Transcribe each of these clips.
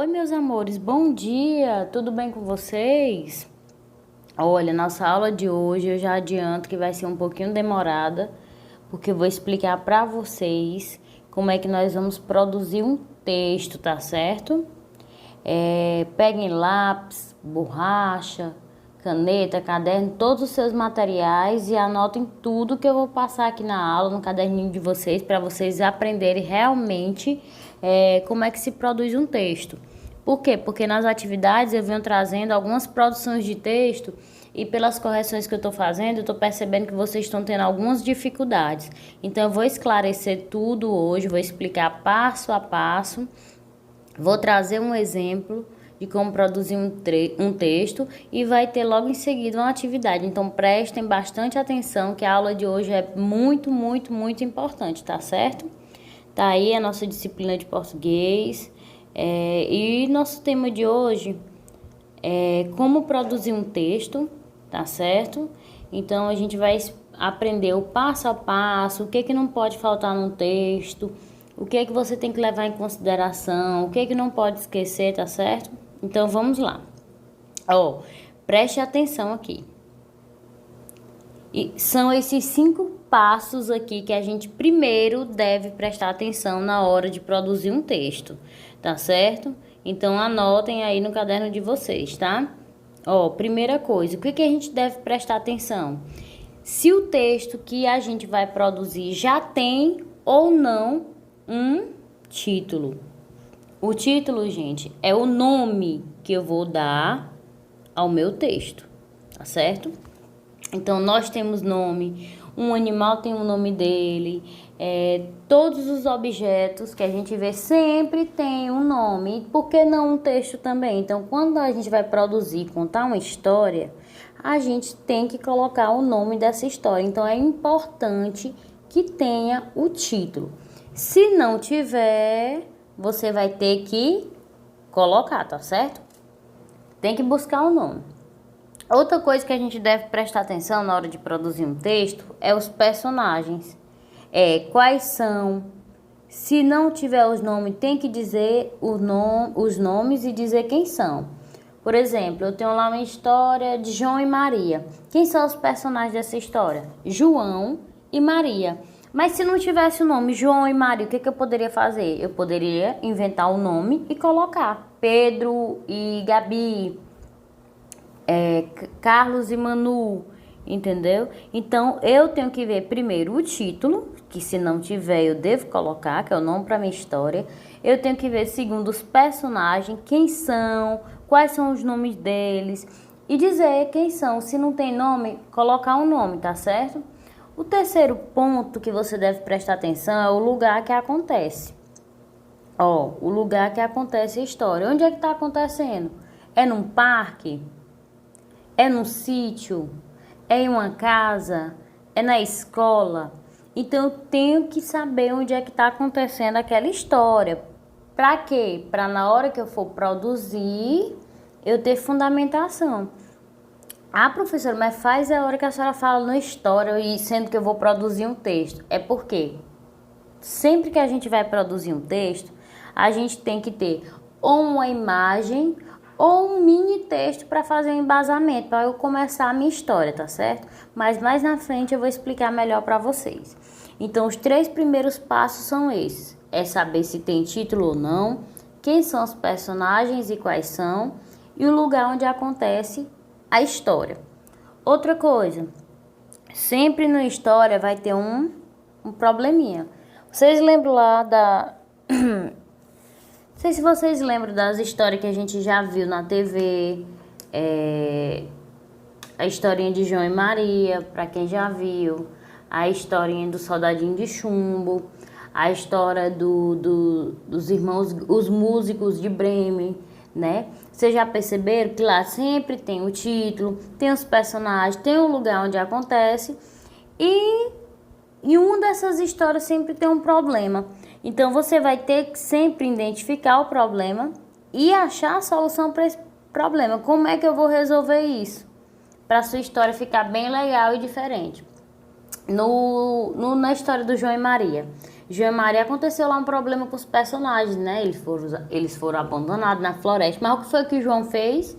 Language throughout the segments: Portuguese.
Oi, meus amores, bom dia, tudo bem com vocês? Olha, nossa aula de hoje eu já adianto que vai ser um pouquinho demorada, porque eu vou explicar para vocês como é que nós vamos produzir um texto, tá certo? Peguem lápis, borracha, caneta, caderno, todos os seus materiais e anotem tudo que eu vou passar aqui na aula, no caderninho de vocês, para vocês aprenderem realmente como é que se produz um texto. Por quê? Porque nas atividades eu venho trazendo algumas produções de texto e pelas correções que eu estou fazendo, eu estou percebendo que vocês estão tendo algumas dificuldades. Então eu vou esclarecer tudo hoje, vou explicar passo a passo. Vou trazer um exemplo de como produzir um texto e vai ter logo em seguida uma atividade. Então prestem bastante atenção que a aula de hoje é muito, muito, muito importante, tá certo? Tá aí a nossa disciplina de português. E nosso tema de hoje é como produzir um texto, tá certo? Então a gente vai aprender o passo a passo, o que não pode faltar num texto, o que você tem que levar em consideração, o que não pode esquecer, tá certo? Então vamos lá. Preste atenção aqui. E são esses 5 passos aqui que a gente primeiro deve prestar atenção na hora de produzir um texto, tá certo? Então anotem aí no caderno de vocês, tá? Primeira coisa, o que a gente deve prestar atenção? Se o texto que a gente vai produzir já tem ou não um título. O título, gente, é o nome que eu vou dar ao meu texto, tá certo? Então, nós temos nome, um animal tem o nome dele, todos os objetos que a gente vê sempre tem um nome, e por que não um texto também? Então, quando a gente vai produzir, contar uma história, a gente tem que colocar o nome dessa história. Então, é importante que tenha o título. Se não tiver, você vai ter que colocar, tá certo? Tem que buscar o nome. Outra coisa que a gente deve prestar atenção na hora de produzir um texto é os personagens. Quais são. Se não tiver os nomes, tem que dizer os nomes e dizer quem são. Por exemplo, eu tenho lá uma história de João e Maria. Quem são os personagens dessa história? João e Maria. Mas se não tivesse o nome João e Maria, o que eu poderia fazer? Eu poderia inventar o nome e colocar Pedro e Gabi, Carlos e Manu, entendeu? Então, eu tenho que ver primeiro o título, que se não tiver eu devo colocar, que é o nome para minha história. Eu tenho que ver segundo os personagens, quem são, quais são os nomes deles e dizer quem são. Se não tem nome, colocar um nome, tá certo? O terceiro ponto que você deve prestar atenção é o lugar que acontece. O lugar que acontece a história. Onde é que está acontecendo? É num parque? É num sítio? É em uma casa? É na escola? Então, eu tenho que saber onde é que está acontecendo aquela história. Para quê? Para na hora que eu for produzir, eu ter fundamentação. Professora, mas faz a hora que a senhora fala na história e sendo que eu vou produzir um texto. É porque sempre que a gente vai produzir um texto, a gente tem que ter ou uma imagem ou um mini texto para fazer um embasamento, para eu começar a minha história, tá certo? Mas mais na frente eu vou explicar melhor para vocês. Então, os 3 primeiros passos são esses. É saber se tem título ou não, quem são os personagens e quais são, e o lugar onde acontece a história. Outra coisa, sempre na história vai ter um probleminha. Vocês lembram lá da... Não sei se vocês lembram das histórias que a gente já viu na TV, a historinha de João e Maria, para quem já viu, a historinha do Soldadinho de Chumbo, a história dos irmãos, os músicos de Bremen, né? Vocês já perceberam que lá sempre tem o título, tem os personagens, tem o lugar onde acontece e em uma dessas histórias sempre tem um problema. Então você vai ter que sempre identificar o problema e achar a solução para esse problema. Como é que eu vou resolver isso? Para a sua história ficar bem legal e diferente. Na história do João e Maria, João e Maria aconteceu lá um problema com os personagens, né? Eles foram abandonados na floresta. Mas o que foi que o João fez?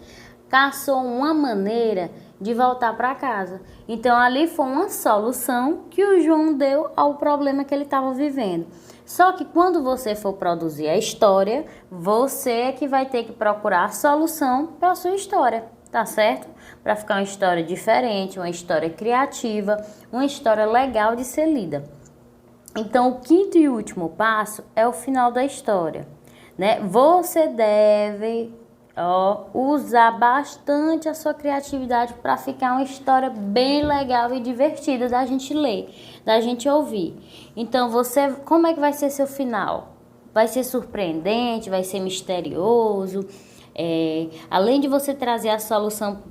Caçou uma maneira de voltar para casa. Então ali foi uma solução que o João deu ao problema que ele estava vivendo. Só que quando você for produzir a história, você é que vai ter que procurar a solução para a sua história, tá certo? Para ficar uma história diferente, uma história criativa, uma história legal de ser lida. Então, o quinto e último passo é o final da história, né? Você deve usar bastante a sua criatividade para ficar uma história bem legal e divertida da gente ler, da gente ouvir. Então, como é que vai ser seu final? Vai ser surpreendente, vai ser misterioso. Além de você trazer a solução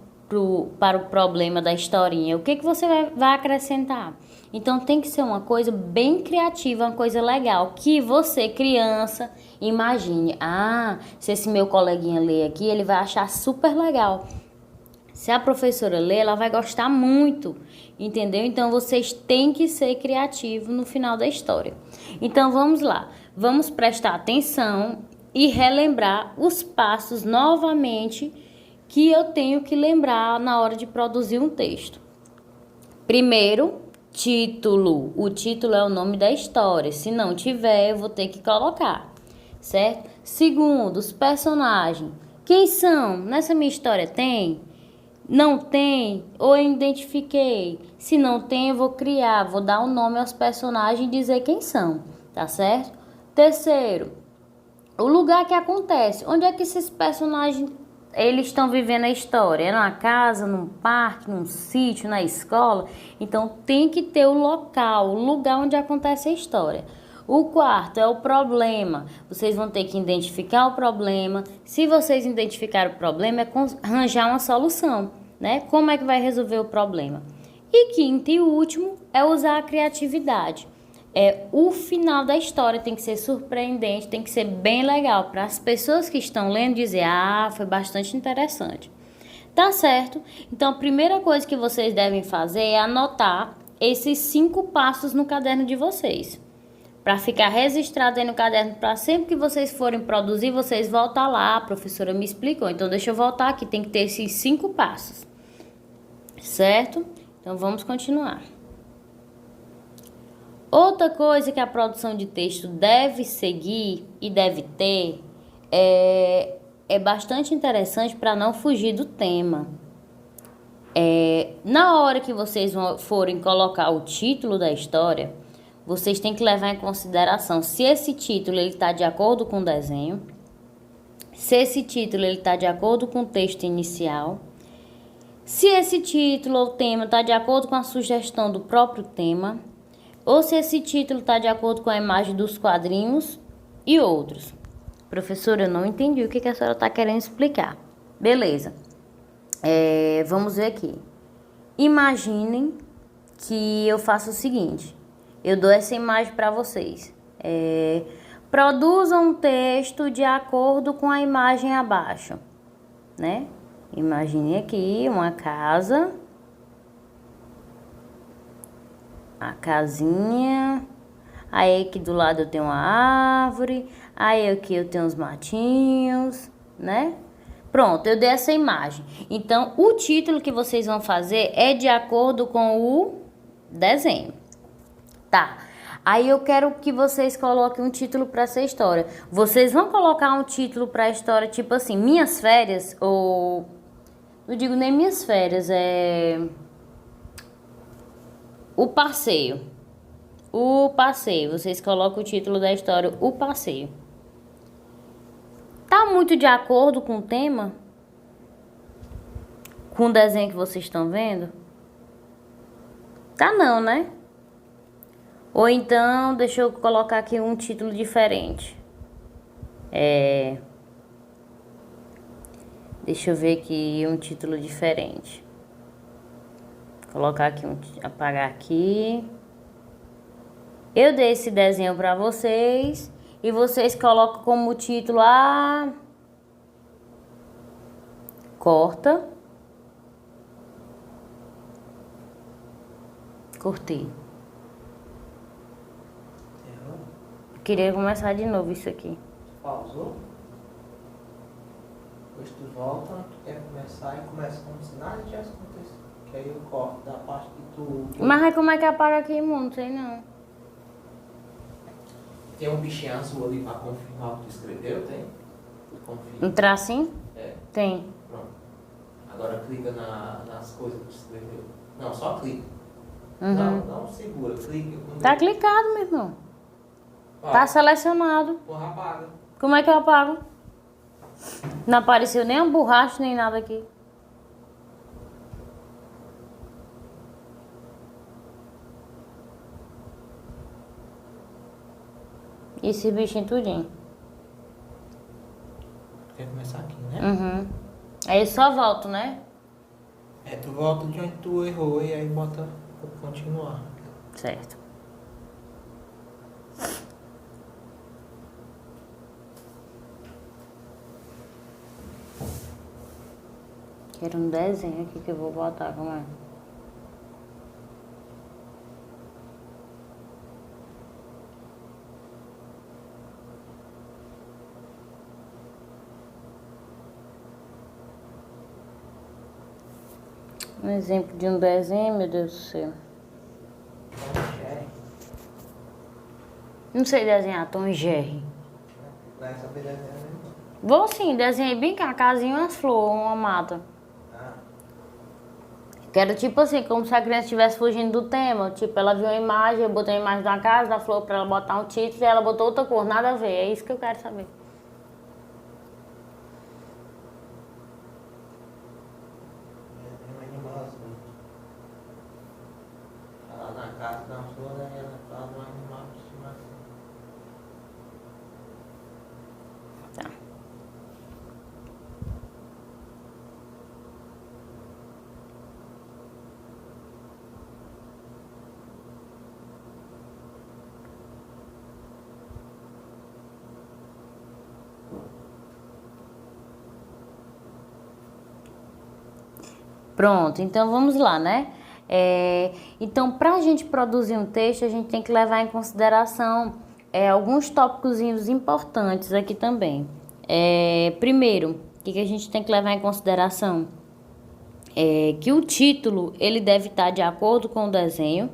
para o problema da historinha, o que você vai acrescentar? Então tem que ser uma coisa bem criativa, uma coisa legal, que você, criança, imagine. Se esse meu coleguinha ler aqui, ele vai achar super legal. Se a professora ler, ela vai gostar muito, entendeu? Então vocês têm que ser criativos no final da história. Então vamos lá, vamos prestar atenção e relembrar os passos novamente que eu tenho que lembrar na hora de produzir um texto. Primeiro, título. O título é o nome da história. Se não tiver, eu vou ter que colocar, certo? Segundo, os personagens. Quem são? Nessa minha história tem? Não tem? Ou eu identifiquei? Se não tem, eu vou criar. Vou dar um nome aos personagens e dizer quem são, tá certo? Terceiro, o lugar que acontece. Onde é que esses personagens eles estão vivendo a história? É numa casa, num parque, num sítio, na escola? Então tem que ter o local, o lugar onde acontece a história. O quarto é o problema. Vocês vão ter que identificar o problema. Se vocês identificarem o problema, é arranjar uma solução, né? Como é que vai resolver o problema? E quinto e último é usar a criatividade. O final da história tem que ser surpreendente, tem que ser bem legal para as pessoas que estão lendo dizer, foi bastante interessante. Tá certo? Então, a primeira coisa que vocês devem fazer é anotar esses 5 passos no caderno de vocês. Para ficar registrado aí no caderno, para sempre que vocês forem produzir, vocês voltam lá, a professora me explicou. Então, deixa eu voltar aqui, tem que ter esses 5 passos. Certo? Então, vamos continuar. Outra coisa que a produção de texto deve seguir e deve ter é bastante interessante para não fugir do tema. Na hora que vocês forem colocar o título da história, vocês têm que levar em consideração se esse título está de acordo com o desenho, se esse título está de acordo com o texto inicial, se esse título ou tema está de acordo com a sugestão do próprio tema, ou se esse título está de acordo com a imagem dos quadrinhos e outros. Professora, eu não entendi o que a senhora está querendo explicar. Beleza. Vamos ver aqui. Imaginem que eu faço o seguinte. Eu dou essa imagem para vocês. Produzam um texto de acordo com a imagem abaixo, né? Imagine aqui uma casa. A casinha, aí aqui do lado eu tenho uma árvore, aí aqui eu tenho uns matinhos, né? Pronto, eu dei essa imagem. Então, o título que vocês vão fazer é de acordo com o desenho. Tá, aí eu quero que vocês coloquem um título para essa história. Vocês vão colocar um título para a história, tipo assim, Minhas Férias, ou... Não digo nem Minhas Férias, O passeio. O passeio. Vocês colocam o título da história, O passeio. Tá muito de acordo com o tema? Com o desenho que vocês estão vendo? Tá não, né? Ou então, deixa eu colocar aqui um título diferente. Deixa eu ver aqui um título diferente. Colocar aqui, apagar aqui. Eu dei esse desenho para vocês e vocês colocam como título corta. Cortei. Queria começar de novo isso aqui. Pausou. Depois tu volta, tu quer começar e começa como se nada tivesse acontecido. Que aí eu corto da parte que tu... Mas aí como é que apaga aqui, irmão? Não sei não. Tem um bichinho azul ali pra confirmar o que tu escreveu, tem? Confirma. Um tracinho? É, Tem. pronto. Agora clica nas coisas que tu escreveu. Não, só clica. Uhum. Não segura, clica. Tá clicado, meu irmão. Ó, Tá selecionado. porra, apaga. Como é que eu apago? Não apareceu nem a borracha, nem nada aqui. Esse bichinho tudinho. Quer começar aqui, né? Uhum. Aí eu só volto, né? É, tu volta de onde tu errou e aí bota pra continuar. Certo. Quero um desenho aqui que eu vou botar, como é? Um exemplo de um desenho, meu Deus do céu. Não sei desenhar Tom e Jerry. Vai saber desenhar mesmo? Vou sim, desenhei bem com a casinha, umas flores, uma mata. Quero tipo assim, como se a criança estivesse fugindo do tema. Tipo, ela viu uma imagem, eu botei a imagem da casa, da flor pra ela botar um título e ela botou outra cor, nada a ver. É isso que eu quero saber. É um animal azul. Tá lá na casa da flor, né? Ela fala um animal de estimação. Tá. Pronto, então vamos lá, né? Então, para a gente produzir um texto, a gente tem que levar em consideração alguns tópicos importantes aqui também. Primeiro, o que a gente tem que levar em consideração? Que o título ele deve estar de acordo com o desenho.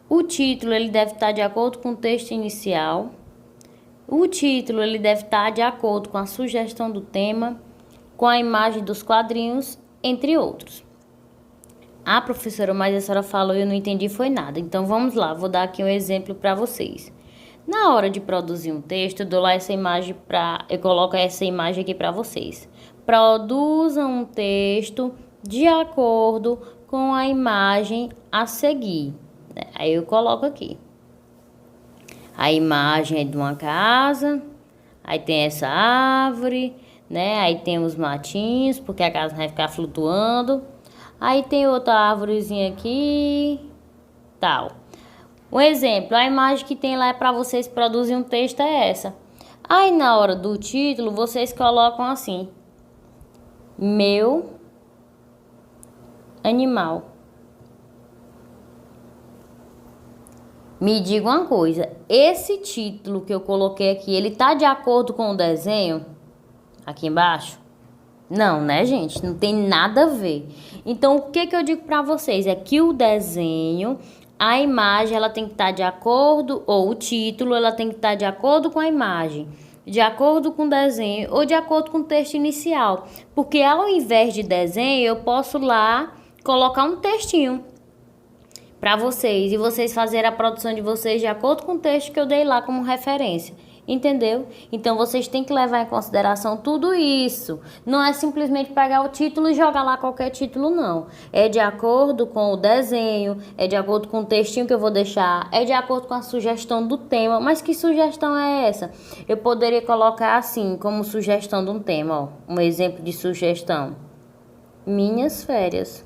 O título ele deve estar de acordo com o texto inicial. O título ele deve estar de acordo com a sugestão do tema, com a imagem dos quadrinhos, entre outros. Ah, professora, mas a senhora falou e eu não entendi foi nada. Então vamos lá, vou dar aqui um exemplo para vocês. Na hora de produzir um texto, eu dou lá essa imagem eu coloco essa imagem aqui para vocês. Produzam um texto de acordo com a imagem a seguir. Aí eu coloco aqui. A imagem é de uma casa, aí tem essa árvore, né? Aí tem os matinhos, porque a casa vai ficar flutuando. Aí tem outra árvorezinha aqui, tal. Um exemplo, a imagem que tem lá para vocês produzir um texto é essa. Aí na hora do título, vocês colocam assim: meu animal. Me diga uma coisa, esse título que eu coloquei aqui, ele tá de acordo com o desenho aqui embaixo? Não, né, gente? Não tem nada a ver. Então, o que eu digo pra vocês é que o desenho, a imagem, ela tem que estar de acordo, ou o título, ela tem que estar de acordo com a imagem, de acordo com o desenho ou de acordo com o texto inicial. Porque ao invés de desenho, eu posso lá colocar um textinho para vocês e vocês fazerem a produção de vocês de acordo com o texto que eu dei lá como referência. Entendeu? Então vocês têm que levar em consideração tudo isso. Não é simplesmente pegar o título e jogar lá qualquer título, não. É de acordo com o desenho, é de acordo com o textinho que eu vou deixar, é de acordo com a sugestão do tema. Mas que sugestão é essa? Eu poderia colocar assim, como sugestão de um tema, ó, um exemplo de sugestão. Minhas férias.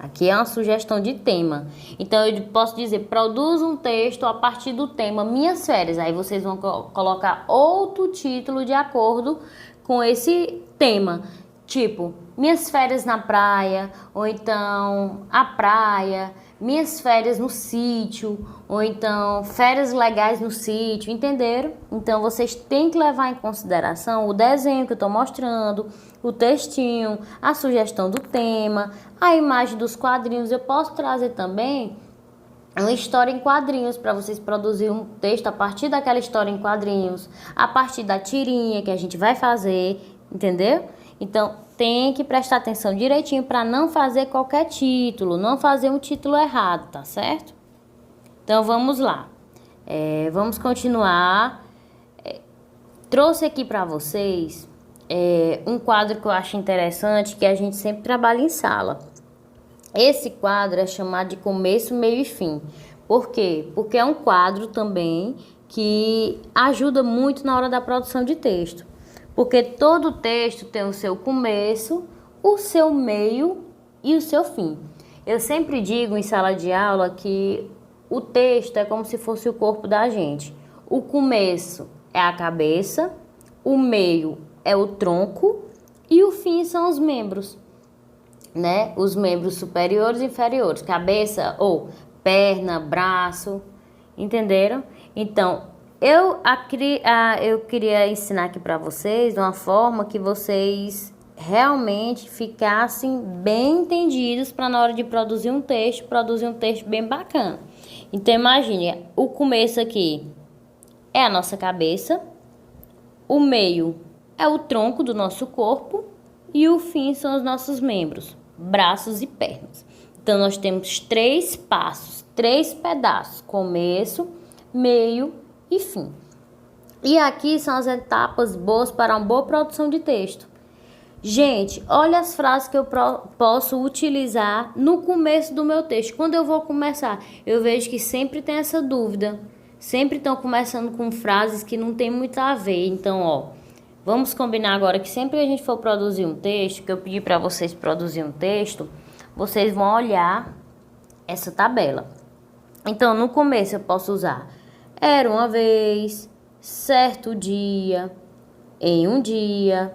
Aqui é uma sugestão de tema. Então, eu posso dizer, produza um texto a partir do tema Minhas Férias. Aí vocês vão colocar outro título de acordo com esse tema. Tipo, minhas férias na praia, ou então a praia, minhas férias no sítio, ou então férias legais no sítio, entenderam? Então vocês têm que levar em consideração o desenho que eu estou mostrando, o textinho, a sugestão do tema, a imagem dos quadrinhos. Eu posso trazer também uma história em quadrinhos para vocês produzirem um texto a partir daquela história em quadrinhos, a partir da tirinha que a gente vai fazer, entendeu? Então tem que prestar atenção direitinho para não fazer qualquer título, não fazer um título errado, tá certo? Então vamos lá, vamos continuar. Trouxe aqui para vocês um quadro que eu acho interessante, que a gente sempre trabalha em sala. Esse quadro é chamado de começo, meio e fim. Por quê? Porque é um quadro também que ajuda muito na hora da produção de texto. Porque todo texto tem o seu começo, o seu meio e o seu fim. Eu sempre digo em sala de aula que o texto é como se fosse o corpo da gente. O começo é a cabeça, o meio é o tronco e o fim são os membros, né? Os membros superiores e inferiores, cabeça ou perna, braço, entenderam? Então, eu queria ensinar aqui para vocês de uma forma que vocês realmente ficassem bem entendidos para na hora de produzir um texto bem bacana. Então, imagine, o começo aqui é a nossa cabeça, o meio é o tronco do nosso corpo e o fim são os nossos membros, braços e pernas. Então, nós temos 3 passos, 3 pedaços, começo, meio e fim. E aqui são as etapas boas para uma boa produção de texto. Gente, olha as frases que eu posso utilizar no começo do meu texto. Quando eu vou começar, eu vejo que sempre tem essa dúvida. Sempre estão começando com frases que não tem muito a ver. Então, vamos combinar agora que sempre que a gente for produzir um texto, que eu pedi para vocês produzir um texto, vocês vão olhar essa tabela. Então, no começo eu posso usar era uma vez, certo dia, em um dia,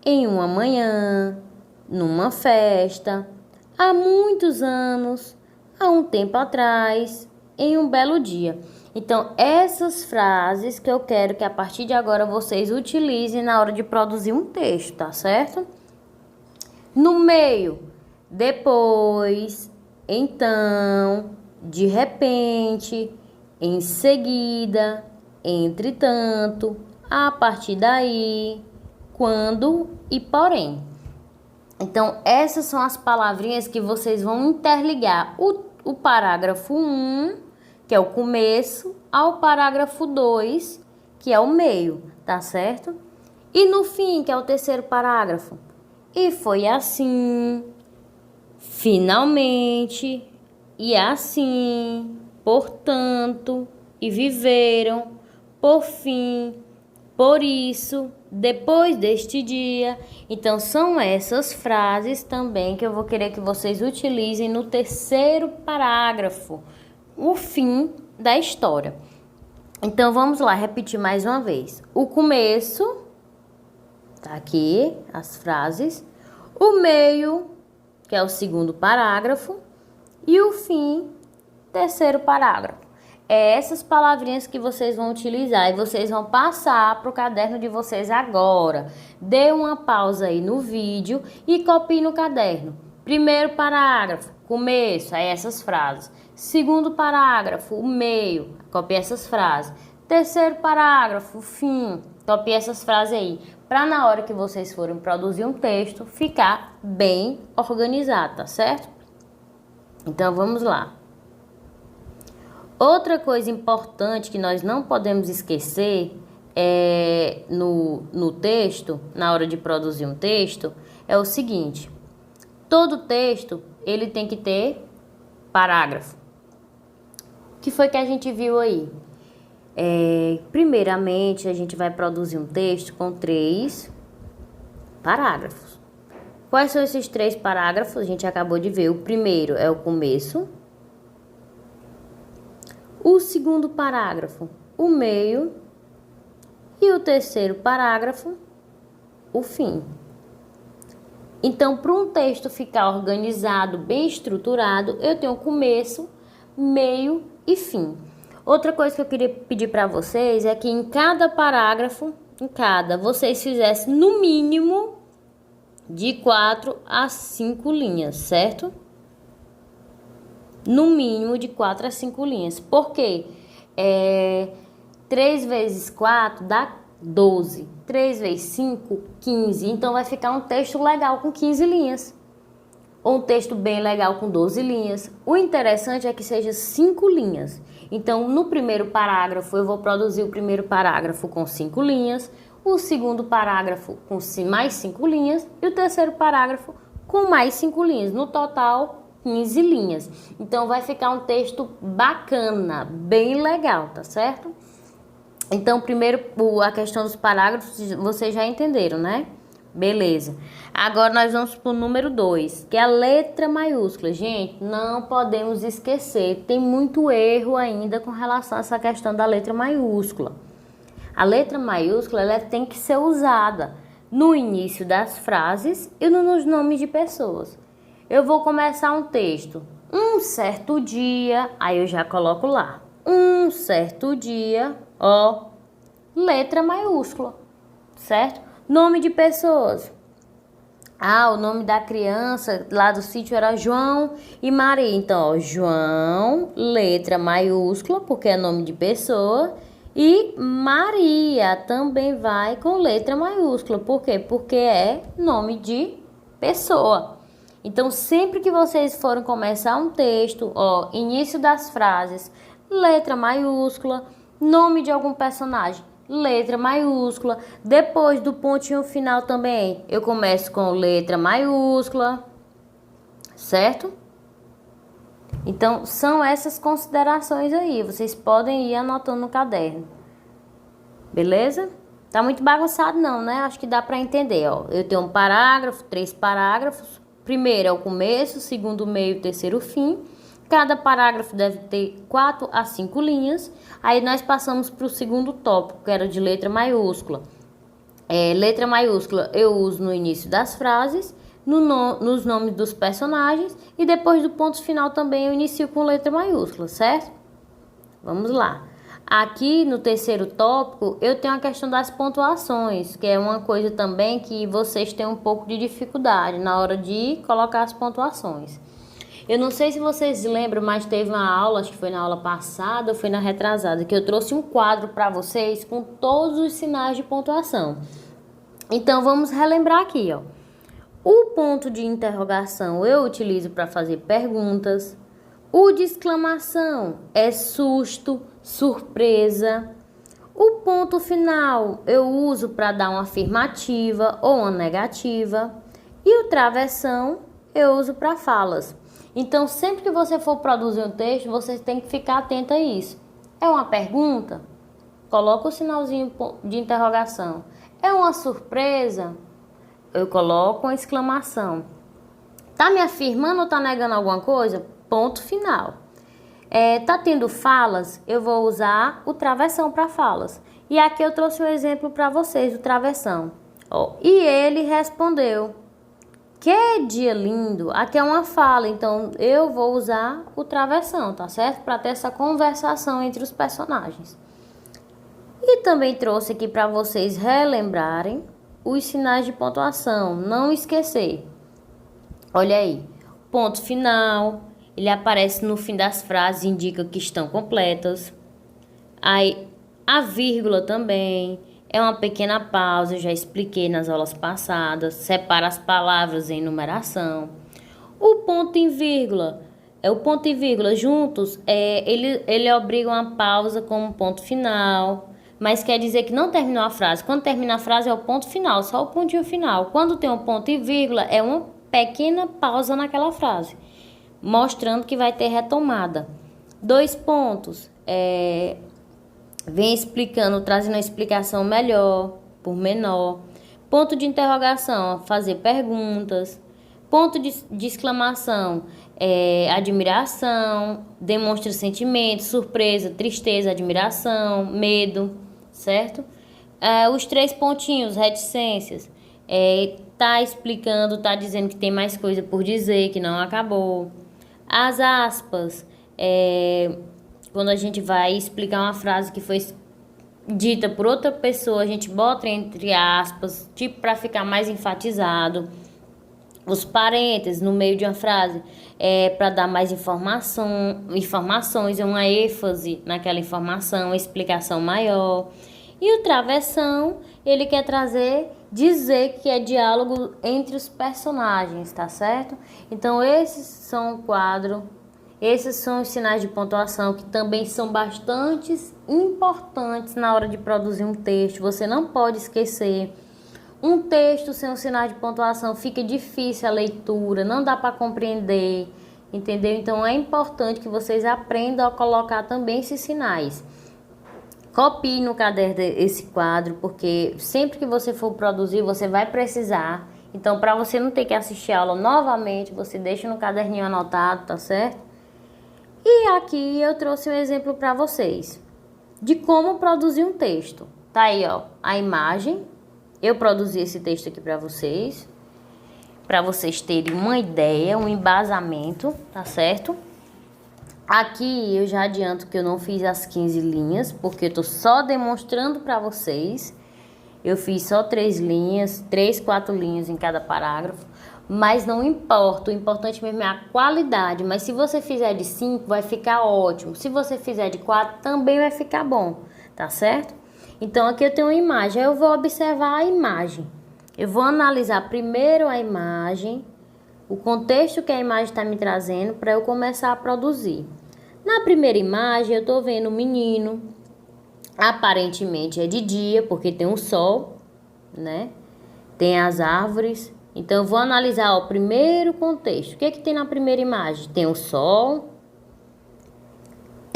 em uma manhã, numa festa, há muitos anos, há um tempo atrás, em um belo dia. Então, essas frases que eu quero que a partir de agora vocês utilizem na hora de produzir um texto, tá certo? No meio, depois, então, de repente, em seguida, entretanto, a partir daí, quando e porém. Então, essas são as palavrinhas que vocês vão interligar o parágrafo 1, que é o começo, ao parágrafo 2, que é o meio, tá certo? E no fim, que é o terceiro parágrafo. E foi assim, finalmente, e assim, portanto, e viveram, por fim, por isso, depois deste dia. Então, são essas frases também que eu vou querer que vocês utilizem no terceiro parágrafo, o fim da história. Então, vamos lá, repetir mais uma vez. O começo, tá aqui as frases. O meio, que é o segundo parágrafo. E o fim, terceiro parágrafo. É essas palavrinhas que vocês vão utilizar e vocês vão passar para o caderno de vocês agora. Dê uma pausa aí no vídeo e copie no caderno. Primeiro parágrafo, começo, aí essas frases. Segundo parágrafo, o meio, copie essas frases. Terceiro parágrafo, fim, copie essas frases aí. Para na hora que vocês forem produzir um texto, ficar bem organizado, tá certo? Então, vamos lá. Outra coisa importante que nós não podemos esquecer no texto, na hora de produzir um texto, é o seguinte. Todo texto, ele tem que ter parágrafo. O que foi que a gente viu aí? Primeiramente, a gente vai produzir um texto com 3 parágrafos. Quais são esses 3 parágrafos? A gente acabou de ver. O primeiro é o começo. O segundo parágrafo, o meio. E o terceiro parágrafo, o fim. Então, para um texto ficar organizado, bem estruturado, eu tenho começo, meio e fim. Outra coisa que eu queria pedir para vocês é que em cada parágrafo, vocês fizessem no mínimo de 4 a 5 linhas, certo? No mínimo de 4 a 5 linhas. Por quê? 3 vezes 4 dá 12. 3 vezes 5, 15. Então, vai ficar um texto legal com 15 linhas. Ou um texto bem legal com 12 linhas. O interessante é que seja 5 linhas. Então, no primeiro parágrafo, eu vou produzir o primeiro parágrafo com 5 linhas. O segundo parágrafo com mais 5 linhas. E o terceiro parágrafo com mais 5 linhas. No total, 15 linhas. Então, vai ficar um texto bacana, bem legal, tá certo? Então, primeiro, a questão dos parágrafos, vocês já entenderam, né? Beleza. Agora, nós vamos para o número 2, que é a letra maiúscula. Gente, não podemos esquecer, tem muito erro ainda com relação a essa questão da letra maiúscula. A letra maiúscula, ela tem que ser usada no início das frases e nos nomes de pessoas. Eu vou começar um texto. Um certo dia, aí eu já coloco lá. Um certo dia, ó, letra maiúscula, certo? Nome de pessoas. O nome da criança lá do sítio era João e Maria. Então, ó, João, letra maiúscula, porque é nome de pessoa. E Maria também vai com letra maiúscula. Por quê? Porque é nome de pessoa. Então, sempre que vocês forem começar um texto, ó, início das frases, letra maiúscula, nome de algum personagem, letra maiúscula. Depois do pontinho final também, eu começo com letra maiúscula, certo? Então, são essas considerações aí. Vocês podem ir anotando no caderno. Beleza? Tá muito bagunçado não, né? Acho que dá pra entender, ó. Eu tenho um parágrafo, 3 parágrafos. Primeiro é o começo, segundo meio, terceiro fim. Cada parágrafo deve ter 4 a 5 linhas. Aí nós passamos para o segundo tópico, que era de letra maiúscula. Letra maiúscula eu uso no início das frases, nos nomes dos personagens. E depois do ponto final também eu inicio com letra maiúscula, certo? Vamos lá. Aqui no terceiro tópico eu tenho a questão das pontuações, que é uma coisa também que vocês têm um pouco de dificuldade na hora de colocar as pontuações. Eu não sei se vocês lembram, mas teve uma aula, acho que foi na aula passada ou foi na retrasada, que eu trouxe um quadro para vocês com todos os sinais de pontuação. Então, vamos relembrar aqui, ó. O ponto de interrogação eu utilizo para fazer perguntas. O de exclamação é susto, surpresa. O ponto final eu uso para dar uma afirmativa ou uma negativa. E o travessão eu uso para falas. Então, sempre que você for produzir um texto, você tem que ficar atento a isso. É uma pergunta? Coloca o sinalzinho de interrogação. É uma surpresa? Eu coloco uma exclamação. Tá me afirmando ou tá negando alguma coisa? Ponto final. Tá tendo falas? Eu vou usar o travessão para falas. E aqui eu trouxe um exemplo para vocês do travessão. E ele respondeu: que dia lindo. Aqui é uma fala, então eu vou usar o travessão, tá certo? Para ter essa conversação entre os personagens. E também trouxe aqui para vocês relembrarem os sinais de pontuação, não esquecer. Olha aí, ponto final, ele aparece no fim das frases, indica que estão completas. Aí a vírgula também é uma pequena pausa, eu já expliquei nas aulas passadas, separa as palavras em numeração. O ponto e vírgula, o ponto e vírgula juntos, ele obriga uma pausa como ponto final, mas quer dizer que não terminou a frase. Quando termina a frase é o ponto final, só o pontinho final. Quando tem um ponto e vírgula, é uma pequena pausa naquela frase, mostrando que vai ter retomada. 2 pontos, vem explicando, trazendo a explicação melhor, por menor. Ponto de interrogação, fazer perguntas. Ponto de exclamação, admiração, demonstra sentimento, surpresa, tristeza, admiração, medo, certo? Os 3 pontinhos, reticências, Tá explicando, tá dizendo que tem mais coisa por dizer, que não acabou. As aspas, quando a gente vai explicar uma frase que foi dita por outra pessoa, a gente bota entre aspas, tipo para ficar mais enfatizado. Os parênteses no meio de uma frase para dar mais informações, uma ênfase naquela informação, uma explicação maior. E o travessão, ele quer dizer que é diálogo entre os personagens, tá certo? Então, esses são o quadro, esses são os sinais de pontuação que também são bastante importantes na hora de produzir um texto. Você não pode esquecer. Um texto sem um sinal de pontuação fica difícil a leitura, não dá para compreender, entendeu? Então, é importante que vocês aprendam a colocar também esses sinais. Copie no caderno esse quadro, porque sempre que você for produzir, você vai precisar. Então, para você não ter que assistir a aula novamente, você deixa no caderninho anotado, tá certo? E aqui eu trouxe um exemplo para vocês de como produzir um texto. Tá aí, ó, a imagem. Eu produzi esse texto aqui para vocês terem uma ideia, um embasamento, tá certo? Aqui eu já adianto que eu não fiz as 15 linhas, porque eu tô só demonstrando para vocês. Eu fiz só 3 linhas, 3, 4 linhas em cada parágrafo, mas não importa, o importante mesmo é a qualidade. Mas se você fizer de 5, vai ficar ótimo. Se você fizer de 4, também vai ficar bom, tá certo? Então aqui eu tenho uma imagem, eu vou observar a imagem. Eu vou analisar primeiro a imagem, o contexto que a imagem está me trazendo para eu começar a produzir. Na primeira imagem eu estou vendo um menino, aparentemente é de dia, porque tem um sol, né? Tem as árvores. Então eu vou analisar o primeiro contexto. O que tem na primeira imagem? Tem o sol.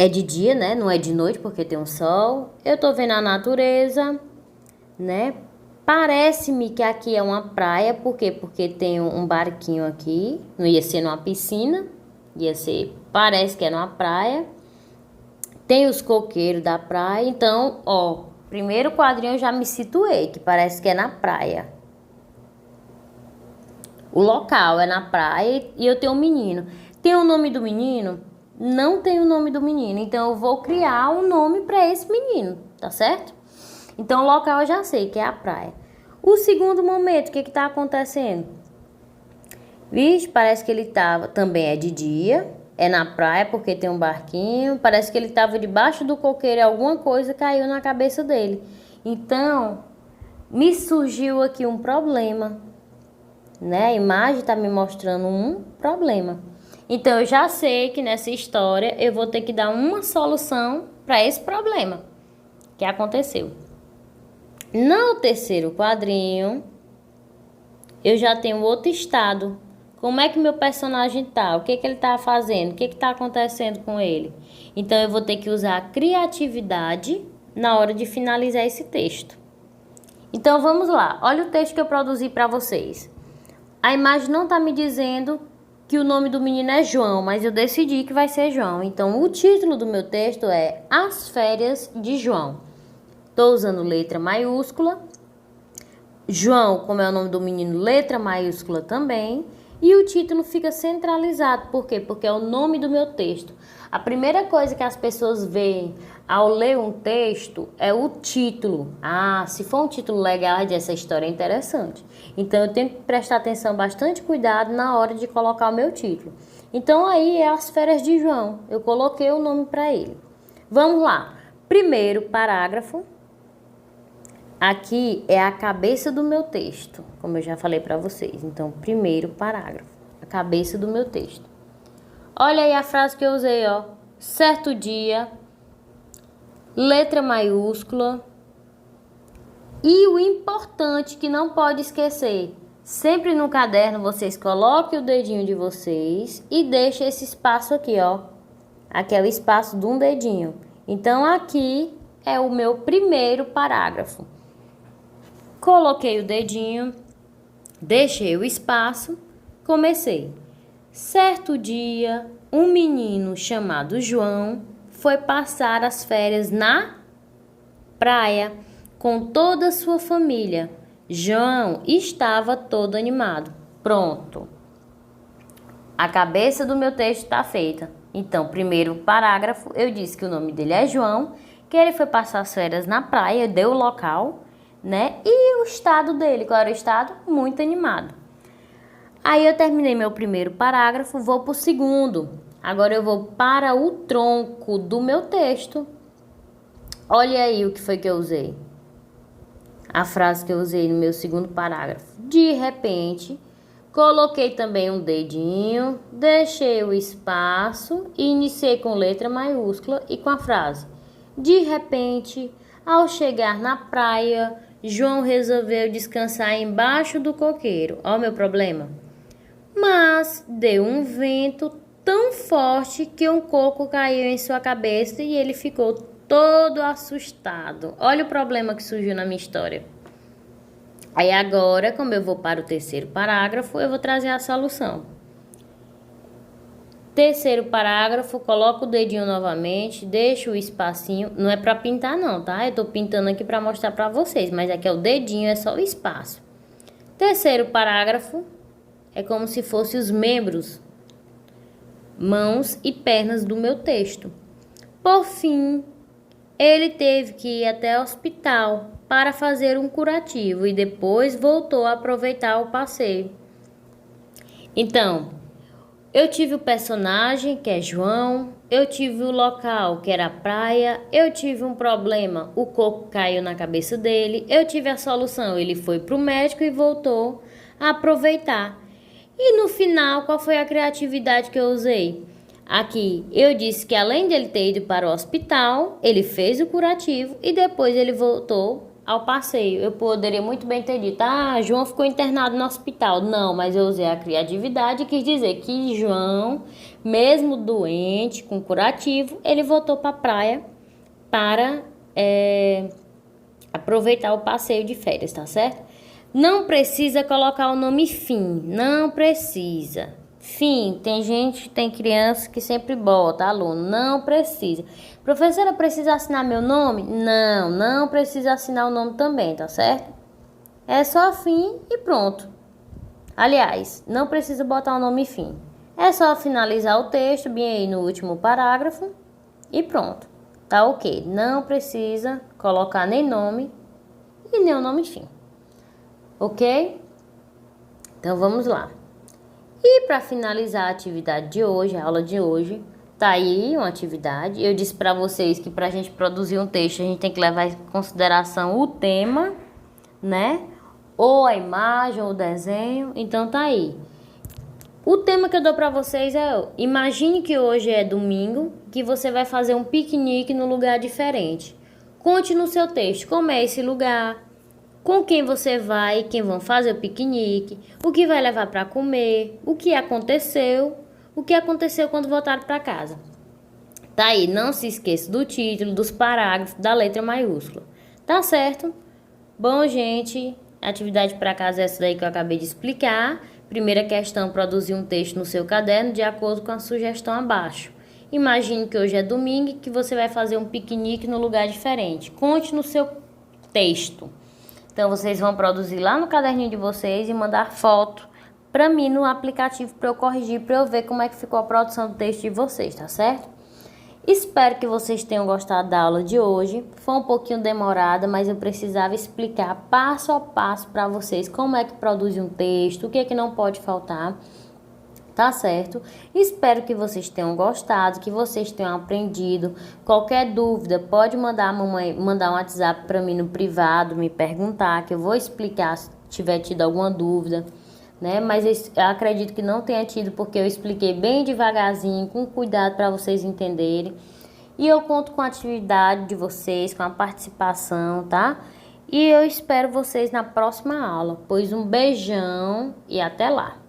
É de dia, né? Não é de noite, porque tem um sol. Eu estou vendo a natureza, né? Parece-me que aqui é uma praia, por quê? Porque tem um barquinho aqui, não ia ser numa piscina, parece que é numa praia. Tem os coqueiros da praia, então, ó, primeiro quadrinho eu já me situei, que parece que é na praia. O local é na praia e eu tenho um menino. Tem o nome do menino? Não tem o nome do menino, então eu vou criar um nome para esse menino, tá certo? Então, o local eu já sei, que é a praia. O segundo momento, o que está acontecendo? Vixe, parece que ele também é de dia, é na praia porque tem um barquinho, parece que ele estava debaixo do coqueiro e alguma coisa caiu na cabeça dele. Então, me surgiu aqui um problema, né? A imagem está me mostrando um problema. Então, eu já sei que nessa história eu vou ter que dar uma solução para esse problema que aconteceu. No terceiro quadrinho, eu já tenho outro estado. Como é que meu personagem tá? O que ele tá fazendo? O que tá acontecendo com ele? Então, eu vou ter que usar a criatividade na hora de finalizar esse texto. Então, vamos lá. Olha o texto que eu produzi para vocês. A imagem não tá me dizendo que o nome do menino é João, mas eu decidi que vai ser João. Então, o título do meu texto é As Férias de João. Estou usando letra maiúscula. João, como é o nome do menino, letra maiúscula também. E o título fica centralizado. Por quê? Porque é o nome do meu texto. A primeira coisa que as pessoas veem ao ler um texto é o título. Ah, se for um título legal, essa história é interessante. Então, eu tenho que prestar atenção, bastante cuidado na hora de colocar o meu título. Então, aí é As Férias de João. Eu coloquei o nome para ele. Vamos lá. Primeiro parágrafo. Aqui é a cabeça do meu texto, como eu já falei para vocês. Então, primeiro parágrafo, a cabeça do meu texto. Olha aí a frase que eu usei, ó. Certo dia, letra maiúscula. E o importante que não pode esquecer, sempre no caderno vocês coloquem o dedinho de vocês e deixem esse espaço aqui, ó. Aqui é o espaço de um dedinho. Então, aqui é o meu primeiro parágrafo. Coloquei o dedinho, deixei o espaço, comecei. Certo dia, um menino chamado João foi passar as férias na praia com toda a sua família, João estava todo animado. Pronto. A cabeça do meu texto está feita. Então, primeiro parágrafo, eu disse que o nome dele é João, que ele foi passar as férias na praia, deu o local, né? E o estado dele, qual era o estado? Muito animado. Aí eu terminei meu primeiro parágrafo, vou para o segundo. Agora eu vou para o tronco do meu texto. Olha aí o que foi que eu usei. A frase que eu usei no meu segundo parágrafo. De repente, coloquei também um dedinho, deixei o espaço e iniciei com letra maiúscula e com a frase. De repente, ao chegar na praia, João resolveu descansar embaixo do coqueiro. Olha o meu problema. Mas deu um vento tão forte que um coco caiu em sua cabeça e ele ficou todo assustado. Olha o problema que surgiu na minha história. Aí agora, como eu vou para o terceiro parágrafo, eu vou trazer a solução. Terceiro parágrafo, coloco o dedinho novamente, deixo o espacinho. Não é para pintar não, tá? Eu tô pintando aqui para mostrar para vocês, mas aqui é o dedinho, é só o espaço. Terceiro parágrafo, é como se fossem os membros, mãos e pernas do meu texto. Por fim, ele teve que ir até o hospital para fazer um curativo e depois voltou a aproveitar o passeio. Então, eu tive o personagem, que é João, eu tive o local, que era a praia, eu tive um problema, o coco caiu na cabeça dele, eu tive a solução, ele foi para o médico e voltou a aproveitar. E no final, qual foi a criatividade que eu usei? Aqui, eu disse que além de ele ter ido para o hospital, ele fez o curativo e depois ele voltou ao passeio. Eu poderia muito bem ter dito, João ficou internado no hospital. Não, mas eu usei a criatividade e quis dizer que João, mesmo doente, com curativo, ele voltou para a praia para aproveitar o passeio de férias, tá certo? Não precisa colocar o nome fim, não precisa. Fim, tem criança que sempre bota, aluno, não precisa. Professora, precisa assinar meu nome? Não, não precisa assinar o nome também, tá certo? É só fim e pronto. Aliás, não precisa botar o nome fim. É só finalizar o texto, bem aí no último parágrafo e pronto. Tá ok, não precisa colocar nem nome e nem o nome fim. Ok? Então vamos lá. E para finalizar a atividade de hoje, a aula de hoje, tá aí uma atividade. Eu disse para vocês que para a gente produzir um texto, a gente tem que levar em consideração o tema, né? Ou a imagem, ou o desenho. Então tá aí. O tema que eu dou para vocês é: imagine que hoje é domingo, que você vai fazer um piquenique num lugar diferente. Conte no seu texto como é esse lugar, com quem você vai, quem vão fazer o piquenique, o que vai levar para comer, o que aconteceu quando voltaram para casa. Tá aí, não se esqueça do título, dos parágrafos, da letra maiúscula. Tá certo? Bom, gente, a atividade para casa é essa daí que eu acabei de explicar. Primeira questão, produzir um texto no seu caderno de acordo com a sugestão abaixo. Imagine que hoje é domingo e que você vai fazer um piquenique num lugar diferente. Conte no seu texto. Então, vocês vão produzir lá no caderninho de vocês e mandar foto para mim no aplicativo para eu corrigir, para eu ver como é que ficou a produção do texto de vocês, tá certo? Espero que vocês tenham gostado da aula de hoje. Foi um pouquinho demorada, mas eu precisava explicar passo a passo para vocês como é que produz um texto, o que é que não pode faltar. Tá certo? Espero que vocês tenham gostado, que vocês tenham aprendido. Qualquer dúvida, pode mandar um WhatsApp para mim no privado, me perguntar, que eu vou explicar se tiver tido alguma dúvida, né? Mas eu acredito que não tenha tido, porque eu expliquei bem devagarzinho, com cuidado para vocês entenderem. E eu conto com a atividade de vocês, com a participação, tá? E eu espero vocês na próxima aula. Pois um beijão e até lá!